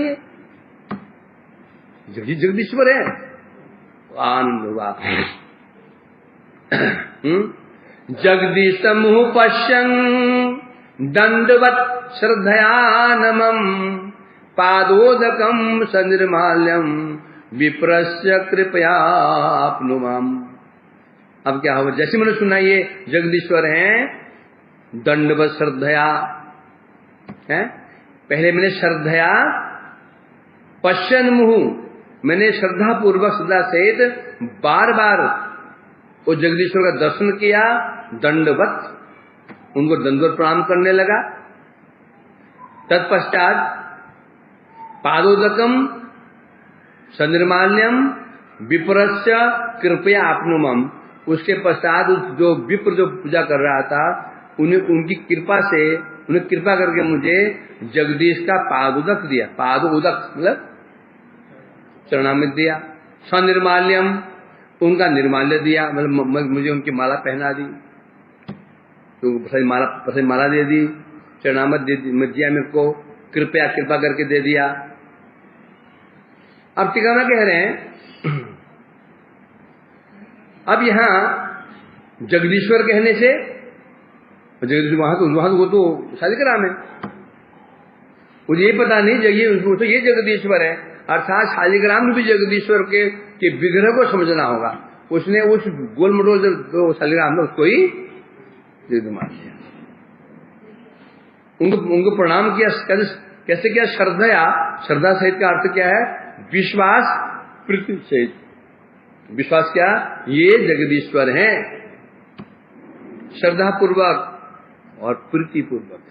ये जगदीश्वर है, आनंद हुआ। जगदीश मुह पश्यन् दंडवत श्रद्धया नमम् पादोदकम सनिर्माल्यम विप्रस्य कृपया आपनुमाम। अब क्या हुआ, जैसे मैंने सुना ये जगदीश्वर हैं, दंडवत श्रद्धया है, पहले मैंने श्रद्धया पश्यन् मुहु, मैंने श्रद्धा पूर्वक श्रद्धा सहित बार बार वो जगदीश्वर का दर्शन किया, दंडवत उनको दंडवत प्रणाम करने लगा। तत्पश्चात पादोदकम सनिर्माल्यम विप्रस्य कृपया आपनुमम, उसके पश्चात जो विप्र जो पूजा कर रहा था उन्हें उनकी कृपा से, उन्हें कृपा करके मुझे जगदीश का पादोदक दिया, पादोदक मतलब चरणामृत दिया। सनिर्माल्यम उनका निर्माल्य दिया, मतलब मुझे उनकी माला पहना दी, तो माला दे दी, चरणामृत दिया मेरे को, कृपया कृपा करके दे दिया। अब टीका कह रहे हैं, अब यहां जगदीश्वर कहने से, जगदीश्वर वहां वो तो शालिग्राम है, मुझे ये पता नहीं तो ये जगदीश्वर है, अर्थात शालिग्राम में भी जगदीश्वर के विग्रह को समझना होगा। उसने उस गोल मटोल जो शालिग्राम था उसको ही मान लिया, उनको प्रणाम किया। कैसे किया, श्रद्धया, श्रद्धा सहित का अर्थ क्या है, विश्वास प्रीति सहित। विश्वास क्या, ये जगदीश्वर हैं, श्रद्धा पूर्वक और प्रीति पूर्वक।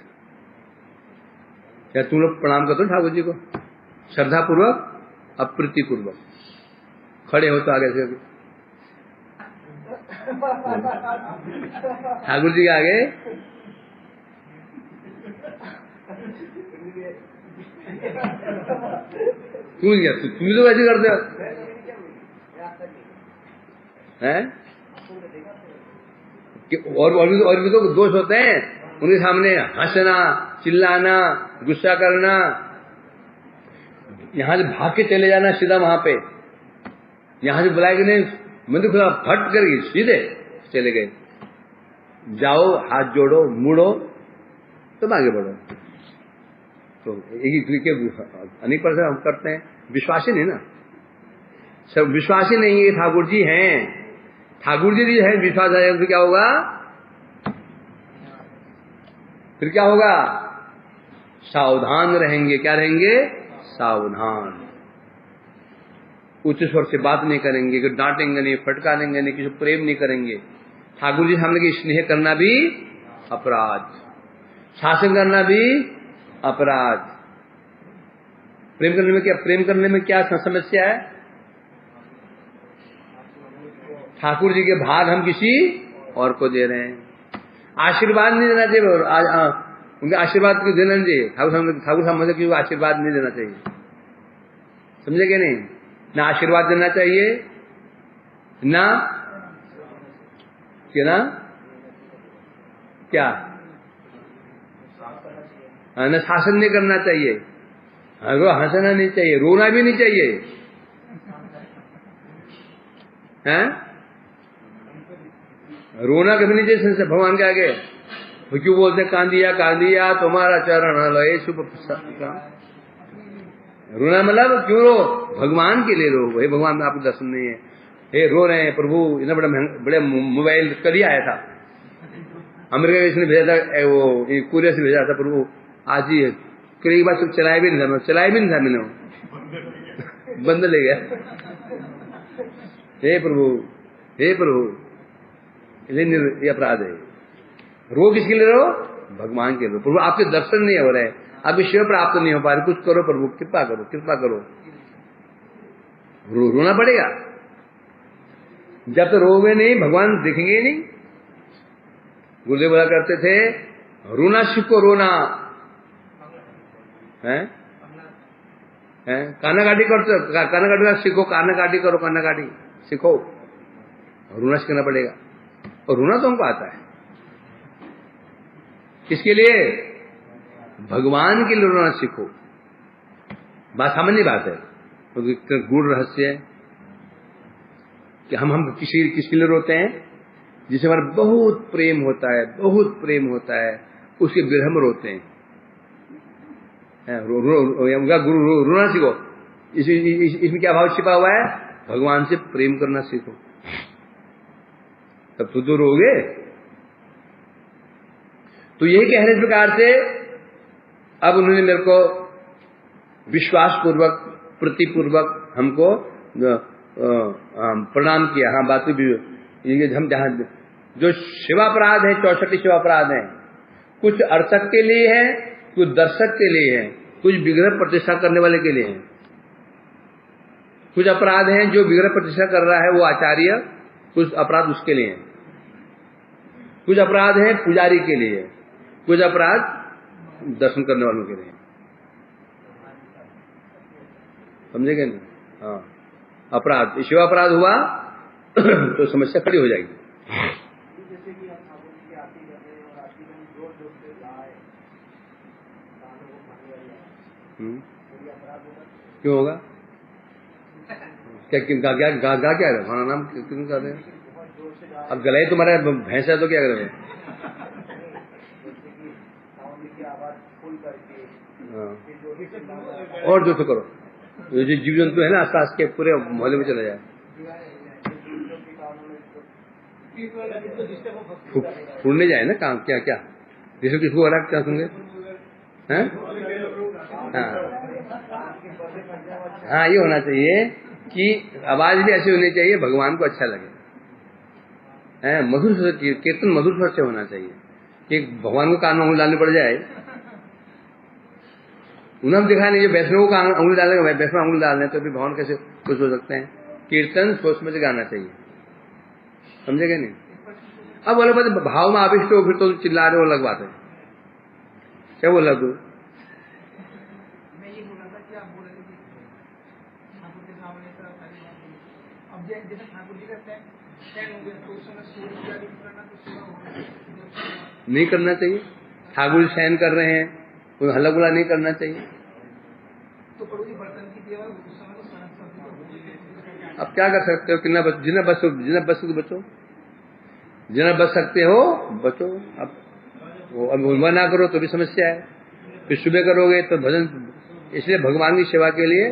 क्या तुम लोग प्रणाम करते हो ठाकुर जी को, श्रद्धा पूर्वक और प्रीति पूर्वक? खड़े हो तो आगे से ठाकुर जी के आगे क्यों नहीं? तुम तो वैसे करते हो हैं? और भी तो दोष होते हैं उनके सामने, हंसना, चिल्लाना, गुस्सा करना, यहां से भाग के चले जाना सीधा वहां पे, यहां से बुलाए कि नहीं, मैं खुदा फट कर सीधे चले गए। जाओ, हाथ जोड़ो, मुड़ो, तब आगे बढ़ो। तो एक ही अनेक प्रकार हम करते हैं, विश्वासी नहीं ना, सब विश्वासी नहीं है। ठाकुर जी हैं, ठाकुर जी है, विश्वास है, फिर क्या होगा? फिर क्या होगा? सावधान रहेंगे। क्या रहेंगे? सावधान। उच्च स्वर से बात नहीं करेंगे, कि डांटेंगे नहीं, फटकारेंगे नहीं, किसी प्रेम नहीं करेंगे। ठाकुर जी सामने की स्नेह करना भी अपराध, शासन करना भी अपराध। प्रेम करने में क्या, प्रेम करने में क्या समस्या है? ठाकुर जी के भाग हम किसी और को दे रहे हैं। आशीर्वाद नहीं देना चाहिए, उनके आशीर्वाद क्यों देना चाहिए? ठाकुर सामने क्यों आशीर्वाद नहीं देना चाहिए? समझे क्या नहीं? ना आशीर्वाद देना चाहिए, ना क्या ना शासन नहीं करना चाहिए, हंसना नहीं चाहिए, रोना भी नहीं चाहिए, हैं? रोना कभी नहीं चाहिए भगवान के आगे। वो क्यों बोलते कांदिया कांदिया तुम्हारा चरण लय शुभ। रोना मतलब क्यों रो? भगवान के लिए रो। भाई भगवान आपको दर्शन नहीं है, हे रो रहे हैं प्रभु, इतना बड़े मोबाइल कल ही आया था, अमेरिका इसने भेजा था, वो कोरिया से भेजा था प्रभु, आज ही कई बार सब चलाया भी नहीं था मैंने, बंद ले गया। हे प्रभु, ये अपराध है। रो किसके लिए रो? भगवान के लिए। प्रभु आपके दर्शन नहीं हो रहे, आपकी शिव प्राप्त नहीं हो पा रही, कुछ करो प्रभु, कृपा करो। रोना पड़ेगा। जब तो रोवे नहीं, भगवान दिखेंगे ही नहीं। गुरुदेव बोला करते थे, रोना सीखो, रोना है कानाकाटी करते, कानाकाटी सीखो, कानाकाटी करो, कानाकाटी सीखो। रोना सीखना पड़ेगा, और रोना तो हमको आता है। किसके लिए? भगवान के लिए रोना सीखो। बात सामान्य बात है, तो गूढ़ रहस्य है कि हम किसके लिए रोते हैं? जिसे हमारा बहुत प्रेम होता है, उसके विरह में रोते हैं। गुरु रोना सीखो। इसमें क्या भाव छिपा हुआ है? भगवान से प्रेम करना सीखो, तब तो रोगे। तो यही कह रहे इस प्रकार से। अब उन्होंने मेरे को विश्वास पूर्वक, प्रतिपूर्वक हमको प्रणाम किया। हाँ, बात भी हम जहां जो शिवापराध है, 64 शिवापराध है, कुछ अर्चक के लिए है, कुछ दर्शक के लिए है, कुछ विग्रह प्रतिष्ठा करने वाले के लिए है। कुछ अपराध हैं जो विग्रह प्रतिष्ठा कर रहा है वो आचार्य, कुछ अपराध उसके लिए हैं। कुछ अपराध हैं पुजारी के लिए, कुछ अपराध दर्शन करने वालों के लिए। समझेंगे नहीं? हाँ, अपराध, शिवापराध हुआ तो समस्या खड़ी हो जाएगी। क्यों होगा? क्या क्या है खाना नाम क्यों कर रहे हैं? अब गला ही तुम्हारा भैंस है तो क्या करें? और जो तो करो, जो जीव जंतु है ना आसपास के पूरे मोहल्ले में चला जाए, फूटने जाए ना काम। क्या क्या जिसको किसको वाला क्या सुनगे? हाँ, ये होना चाहिए कि आवाज भी ऐसी होनी चाहिए भगवान को अच्छा लगे। मधुर स्वर, कीर्तन मधुर स्वर से होना चाहिए कि भगवान को कान में उंगली डालनी पड़ जाए। उन्हें दिखा नहीं, वैष्णव को उंगली डालेंगे, वैष्णव उंगली डाल रहे तो फिर भगवान कैसे खुश हो सकते हैं? कीर्तन सोच में से गाना चाहिए। समझेगा नहीं? अब बोले बात भाव में आविष्ट हो, फिर तो चिल्ला रहे हो, अलग बात है। क्या बोला तू? ठाकुर के सामने सारी बात हुई। अब जैसे ठाकुर जी का शयन हो गया तो उस समय सूर्य पूजा भी करना तो सेवा होगा नहीं करना चाहिए। ठाकुर जी शयन कर रहे हैं, कोई हल्ला गुला नहीं करना चाहिए। तो प्रभु जी बर्तन की सेवा उस समय तो सरस्वती अब क्या कर सकते हो, कितना जितना बच तो बचो, जितना बच सकते हो बचो। अब वो अब ना करो तो भी समस्या है, फिर सुबह करोगे तो भजन। इसलिए भगवान की सेवा के लिए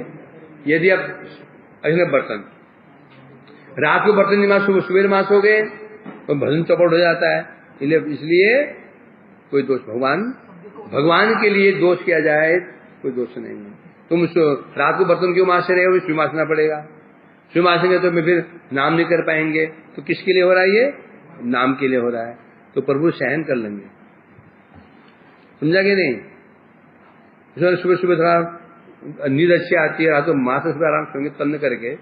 यदि आप अजनब बर्तन रात को बर्तन नहीं मांसोगे, सुबह मांसोगे तो भजन चौपट हो जाता है। इसलिए कोई दोष भगवान के लिए दोष किया जाए कोई दोष नहीं है। तुम रात को बर्तन क्यों मांस रहे हो, सुबह मांसना पड़ेगा। सुबह मांसेंगे तो फिर नाम नहीं कर पाएंगे। तो किसके लिए हो रहा है ये? नाम के लिए हो रहा है। तो प्रभु सहन कर लेंगे, समझा कि नहीं? सुबह सुबह थोड़ा नींद अच्छी आती है, रात को माँ से सुबह आराम करेंगे तन्न करके,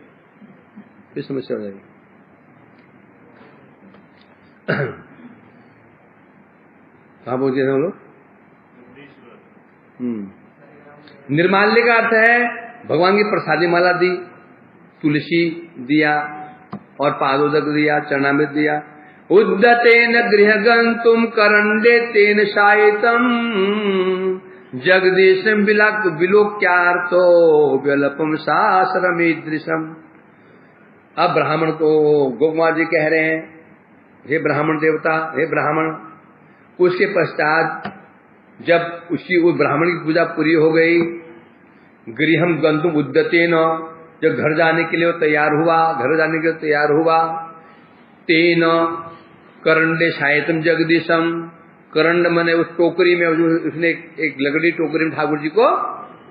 फिर समस्या हो जाएगी। कहाँ पहुंचे हैं हम लोग? निर्माल्य का अर्थ है भगवान की प्रसादी माला दी, तुलसी दिया और पादोदक दिया, चरणामृत दिया। उद्दतेन गृह गंतुम करंडे तेन शायितम जगदीशम विलोक्यार्थो व्यलपम शास्त्रमीदृशम। अब ब्राह्मण को गोकुमार जी कह रहे हैं, हे ब्राह्मण देवता, हे ब्राह्मण। उसके पश्चात जब उस ब्राह्मण की पूजा पूरी हो गई, गृहम गंतुम उद्दतेन, जब घर जाने के लिए तैयार हुआ, तेन करंडे शायतम जगदीशम। करंड मने उस टोकरी में, उसने एक लकड़ी टोकरी में ठाकुर जी को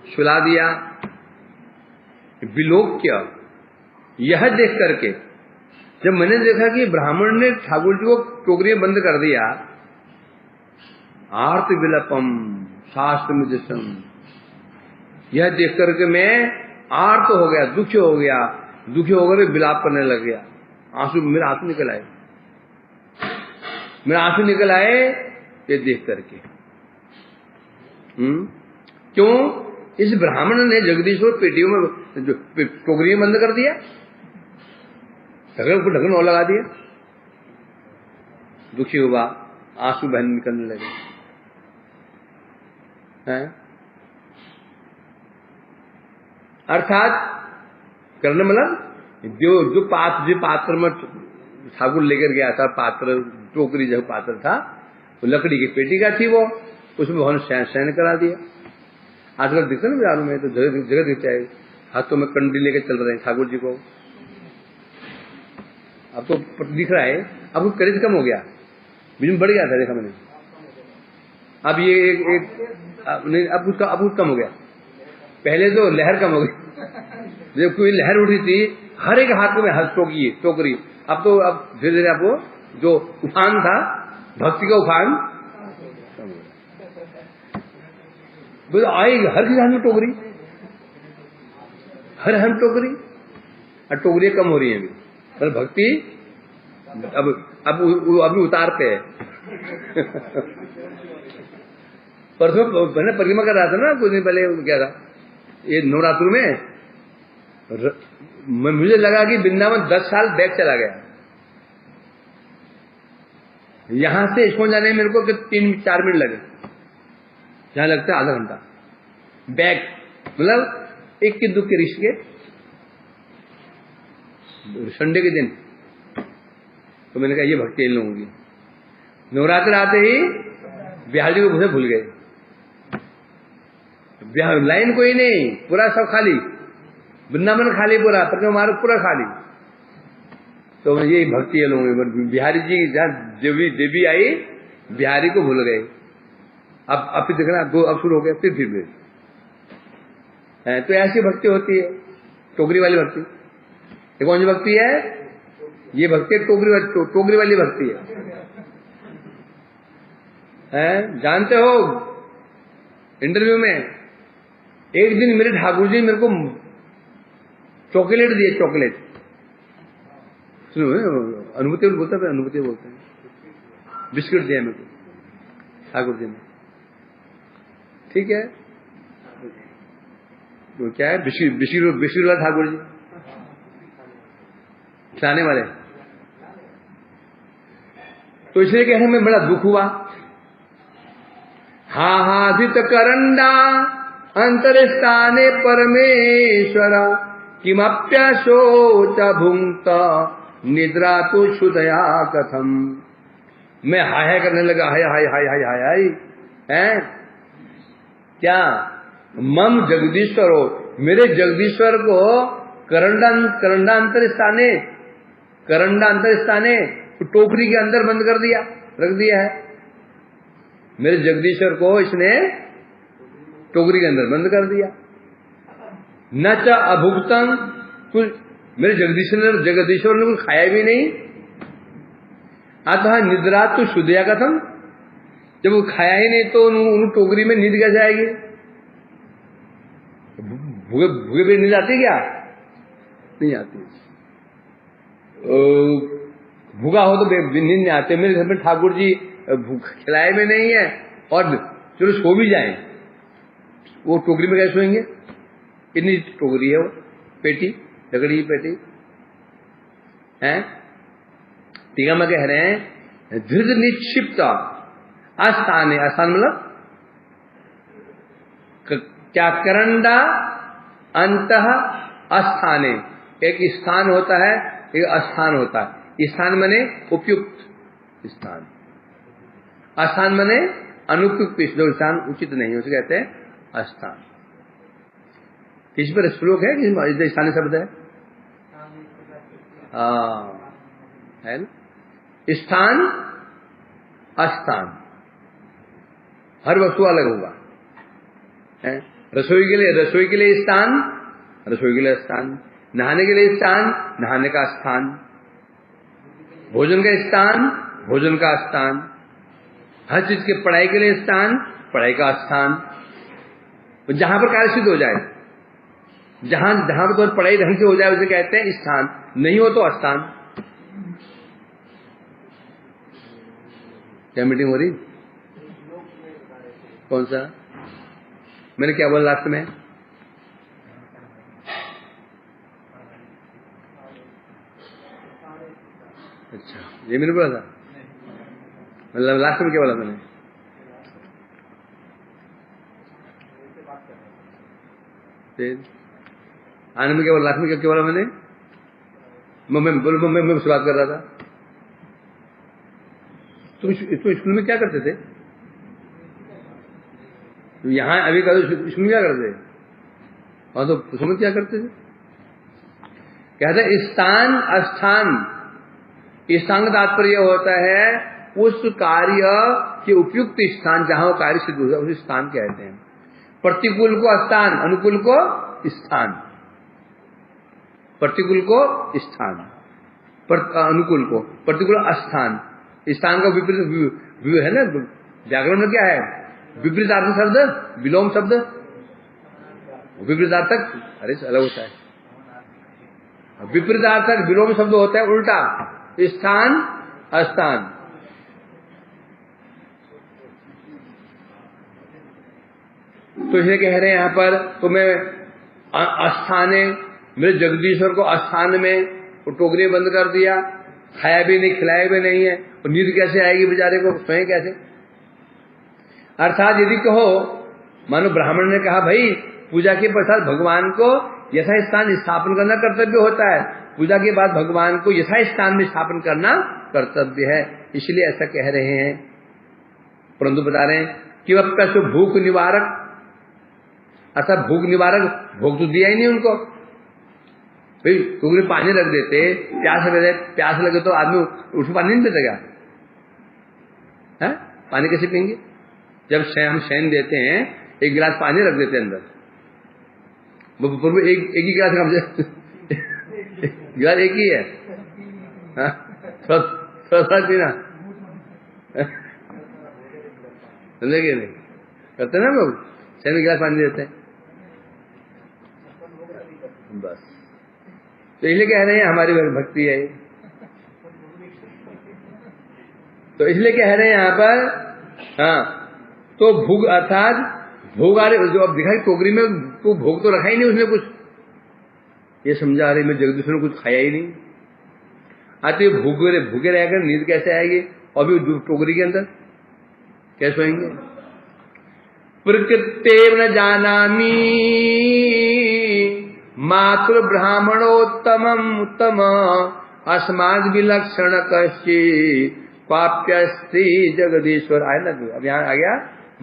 सुला दिया। विलोक्य, यह देख करके जब मैंने देखा कि ब्राह्मण ने ठाकुर जी को टोकरी में बंद कर दिया, आर्त विलपम शास्त्र मिदृशम, यह देख करके मैं आर्त हो गया, दुखी हो गया, विलाप करने लग गया। मेरे आंसू निकल आए ये देख करके। क्यों? इस ब्राह्मण ने जगदीश्वर पेटियों में जो टोकरी में बंद कर दिया, ढक्कन और लगा दिया। दुखी हुआ, आंसू बहन निकलने लगे हैं। अर्थात करने मतलब जो पात्र में ठाकुर लेकर गया था, पात्र टोकरी जो पात्र था वो लकड़ी की पेटी का थी, वो उसमें भगवान शयन करा दिया। आजकल दिखता ना बाजारों में, तो जगह दिखता है, हाथों में कंडी लेकर चल रहे हैं ठाकुर जी को। अब तो दिख रहा है, अब क्रेज कम हो गया, बीच में बढ़ गया था, देखा मैंने। अब ये नहीं, अब उसका कम हो गया। पहले तो लहर कम हो गई, जब कोई लहर उठी थी हर एक हाथ में हाथ टोकरी। अब धीरे धीरे आपको जो उफान था, भक्ति का उफान कम हो गया। आएगी हर किसी हाथ में टोकरी, हर हाथ टोकरी, और टोकरियां कम हो रही है अभी। पर भक्ति अब अभी उतारते हैं। परसों मैंने परिक्रमा कर रहा था ना कुछ दिन पहले, क्या था ये नवरात्र में, मुझे लगा कि वृंदावन 10 साल बैक चला गया। यहां से इसको जाने में मेरे को 3-4 मिनट लगे, जहां लगता है आधा घंटा बैक, मतलब एक के दुख के रिश्ते संडे के दिन। तो मैंने कहा ये भक्ति इन लोगों की। नवरात्र आते ही बिहार जी को मुझे भूल गए, लाइन कोई नहीं, पूरा सब खाली, वृंदावन खाली पूरा, पर मार्ग पूरा खाली। तो ये भक्ति है लोगों में। बिहारी जी जहाँ देवी आई, बिहारी को भूल गए। अब फिर देखना, अब शुरू हो गया, फिर गए। तो ऐसी भक्ति होती है, टोकरी वाली भक्ति। ये कौन सी भक्ति है? ये भक्ति टोकरी वाली भक्ति है। जानते हो, इंटरव्यू में एक दिन मेरे ठाकुर जी मेरे को चॉकलेट दिए, चॉकलेट। सुनो, अनुभूति बोलते हैं, बिस्किट दिया मेरे को ठाकुर जी ने। ठीक है, वो क्या है, बिशीरुला ठाकुर जी खिलाने वाले। तो इसलिए कह रहे हमें बड़ा दुख हुआ। हाहाधित करंडा अंतरिस्थाने परमेश्वर किमप्यशोच भुंक्त निद्रा तो क्षुदया कथम। मैं हाय करने लगा, हाय हाय हाय हाय हाय हाय हैं क्या। मम जगदीश्वर हो, मेरे जगदीश्वर को करंडांतर स्थाने टोकरी के अंदर बंद कर दिया, रख दिया है। मेरे जगदीश्वर को इसने टोकरी के अंदर बंद कर दिया। न च अभुक्तम, कुछ मेरे जगदीश्वर ने कुछ खाया भी नहीं। अतः निद्रा तो शुद्धया कथम, जब वो खाया ही नहीं तो उन टोकरी में नींद कैसे आएगी। भूखे पे नींद आती क्या, नहीं आती। भूखा हो तो नींद नहीं आते। मेरे घर में ठाकुर जी खिलाए में नहीं है और चलो सो भी जाएं, वो टोकरी में कैसे सोएंगे। कितनी टोकरी है वो, पेटी, लकड़ी की पेटी है। टीका में कह रहे हैं धृत निक्षिप्त आस्थाने, आस्थान मतलब क्या, करंडा अंतः अस्थाने, एक स्थान होता है एक अस्थान होता है। स्थान माने उपयुक्त स्थान, अस्थान माने अनुपयुक्त जो स्थान उचित नहीं, उसे कहते हैं अस्थान। किस पर श्लोक है, किस स्थानीय शब्द है, है ना। स्थान अस्थान, हर वस्तु अलग होगा। रसोई के लिए स्थान, रसोई के लिए स्थान। नहाने के लिए स्थान, नहाने का स्थान। भोजन का स्थान, भोजन का स्थान। हर चीज के पढ़ाई के लिए स्थान, पढ़ाई का स्थान। जहां पर कार्य सिद्ध हो जाए, जहां पर तो पढ़ाई ढंग से हो जाए उसे कहते हैं स्थान, नहीं हो तो अस्थान। क्या मीटिंग हो रही, कौन सा, मैंने क्या बोला लास्ट में। अच्छा, ये मैंने बोला था, मतलब लास्ट में क्या बोला मैंने। आने में क्या बोला, लास्ट में क्या बोला मैंने। मैं उससे बात कर रहा था। तुम स्कूल में क्या करते थे, यहां अभी करो स्कूल में क्या करते थे, और तो उसमें क्या करते थे। कहते स्थान अस्थान, स्थान का तात्पर्य होता है उस कार्य के उपयुक्त स्थान, जहां वो कार्य सिद्ध होता है उसे स्थान कहते हैं। प्रतिकूल को अस्थान, अनुकूल को स्थान। प्रतिकूल को स्थान, अनुकूल को प्रतिकूल अस्थान। स्थान का विपरीत है ना, व्याकरण में क्या है, विपरीतार्थक शब्द, विलोम शब्द। विपरीतार्थक अरे अलग होता है, विपरीतार्थक विलोम शब्द होता है उल्टा, स्थान अस्थान। तो इसे कह रहे हैं यहां पर, तो मैं अस्थाने, मेरे जगदीश्वर को अस्थान में टोकरी बंद कर दिया, खाया भी नहीं खिलाया भी नहीं है, और नींद कैसे आएगी बेचारे को, सोए कैसे। अर्थात यदि कहो, मानो ब्राह्मण ने कहा भाई पूजा के पश्चात भगवान को यथा स्थान स्थापन करना कर्तव्य होता है, पूजा के बाद भगवान को यथा स्थान में स्थापन करना कर्तव्य है, इसलिए ऐसा कह रहे हैं। परंतु बता रहे हैं कि वह पशु भूख निवारक, अच्छा भूख निवारक, भोग तो दिया ही नहीं उनको भाई। टोकरी पानी रख देते, प्यास लगे तो आदमी उसको पानी नहीं देता क्या है, पानी कैसे पियेंगे। जब हम शयन देते हैं एक गिलास पानी रख देते हैं अंदर, एक ही गिलास कम गिलास एक ही है, थोड़ा पीना समझेंगे नहीं, करते ना लोग, शयन में गिलास पानी देते हैं बस। तो इसलिए कह रहे हैं हमारी भक्ति है, तो इसलिए कह रहे हैं यहां पर। हाँ, तो भूख अर्थात भोग आ रहे, जो अब दिखाई टोकरी में तो भोग तो रखा ही नहीं उसने कुछ, ये समझा रहे मैं जगदीश्वर ने कुछ खाया ही नहीं। आते भूखे रहकर नींद कैसे आएगी, और भी टोकरी के अंदर कैसे सोएंगे। प्रकृतेव न जानामि मातृ ब्राह्मणोत्तमम उत्तम अस्माद विलक्षण कश्चि पाप्यस्त्री जगदीश्वर। आए ना, अब यहां आ गया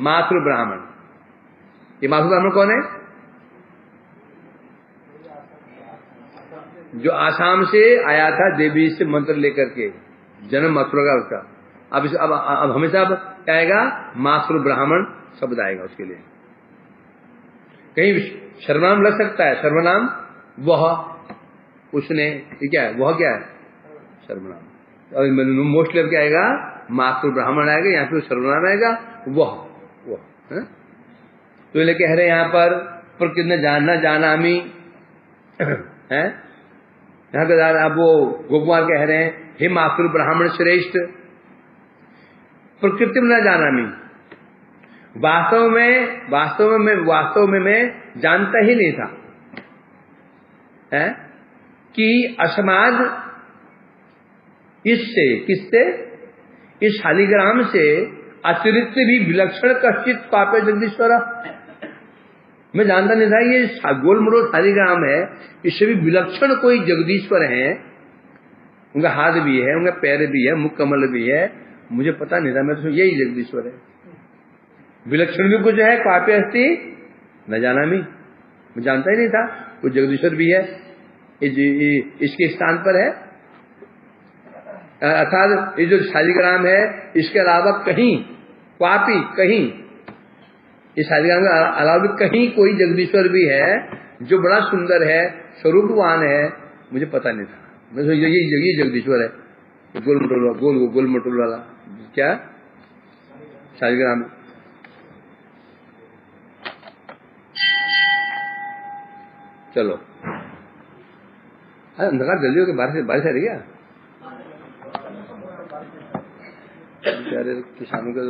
मातृ ब्राह्मण। ये मातृ ब्राह्मण कौन है? जो आसाम से आया था देवी से मंत्र लेकर के, जन्म मथुरा का उसका। अब हमेशा अब क्या आएगा, मातृ ब्राह्मण शब्द आएगा उसके लिए। कहीं सर्वनाम लग सकता है, सर्वनाम वह, उसने, ये क्या है, वह क्या है, सर्वनाम। और मोस्टली क्या आएगा, मातृ ब्राह्मण आएगा, यहाँ पे सर्वनाम आएगा वह है? तो ये कह रहे हैं यहाँ पर प्रकृति ने जानना जानामी है। यहाँ पे अब वो गोकुमार कह रहे हैं हे मातृ ब्राह्मण श्रेष्ठ, प्रकृति में न जानामी, वास्तव में मैं जानता ही नहीं था है कि असमाद, इससे, किससे, इस शालिग्राम से अतिरिक्त भी विलक्षण कश्चित पापे जगदीश्वर। मैं जानता नहीं था ये गोलमरोड़ शालिग्राम है, इससे भी विलक्षण कोई जगदीश्वर है। उनका हाथ भी है, उनका पैर भी है, मुख कमल भी है, मुझे पता नहीं था। मैं तो यही जगदीश्वर है। विलक्षण भी कुछ है, पापे अस्ति न जाना मैं जानता ही नहीं था वो जगदीश्वर भी है, इसके स्थान पर है। अर्थात ये जो शालिग्राम है इसके अलावा कहीं पापी, कहीं इस शालिग्राम के अलावा भी कहीं कोई जगदीश्वर भी है जो बड़ा सुंदर है, स्वरूपवान है, मुझे पता नहीं था। मैं तो यही जगदीश्वर है, गोल मटोल वाला क्या शालिग्राम। चलो अंधकार जल्दी हो के बारिश आ रही है क्या? किसानों का